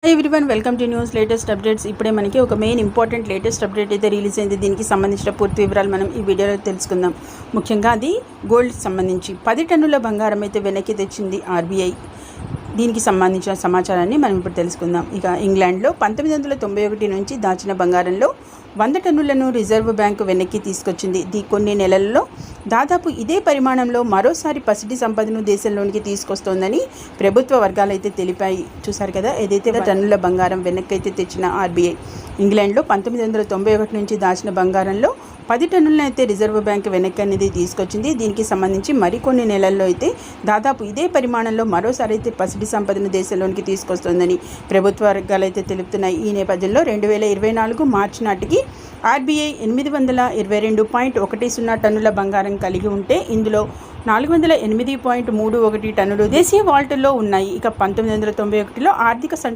Hi everyone, welcome to news latest updates. ఇప్పుడే మనకి ఒక మెయిన్ ఇంపార్టెంట్ లేటెస్ట్ అప్డేట్ అయితే రిలీజ్ అయింది. దీనికి సంబంధించిన పూర్తి వివరాలు మనం ఈ వీడియోలో తెలుసుకుందాం. ముఖ్యంగా అది గోల్డ్ సంబంధించి 10 టన్నుల బంగారం అయితే వెనక్కి తెచ్చింది ఆర్బీఐ. దీనికి సంబంధించిన సమాచారాన్ని మనం ఇప్పుడు తెలుసుకుందాం. ఇక ఇంగ్లాండ్లో 1991 నుంచి దాచిన బంగారంలో 100 టన్నులను రిజర్వ్ బ్యాంకు వెనక్కి తీసుకొచ్చింది. కొన్ని నెలల్లో దాదాపు ఇదే పరిమాణంలో మరోసారి పసిడి సంపదను దేశంలోనికి తీసుకొస్తోందని ప్రభుత్వ వర్గాలు అయితే తెలిపాయి. చూసారు కదా, ఏదైతే టన్నుల బంగారం వెనక్కి అయితే తెచ్చిన ఆర్బీఐ ఇంగ్లాండ్లో 1991 నుంచి దాచిన బంగారంలో 10 టన్నులను అయితే రిజర్వ్ బ్యాంక్ వెనక్కి అనేది తీసుకొచ్చింది. దీనికి సంబంధించి మరికొన్ని నెలల్లో అయితే దాదాపు ఇదే పరిమాణంలో మరోసారి అయితే పసిడి సంపదను దేశంలోనికి తీసుకొస్తోందని ప్రభుత్వ వర్గాలు అయితే తెలుపుతున్నాయి. ఈ నేపథ్యంలో 2024 మార్చి నాటికి ఆర్బీఐ 822.10 టన్నుల బంగారం కలిగి ఉంటే ఇందులో 408.31 టన్నులు దేశీయ వాల్టుల్లో ఉన్నాయి. ఇక 1991లో ఆర్థిక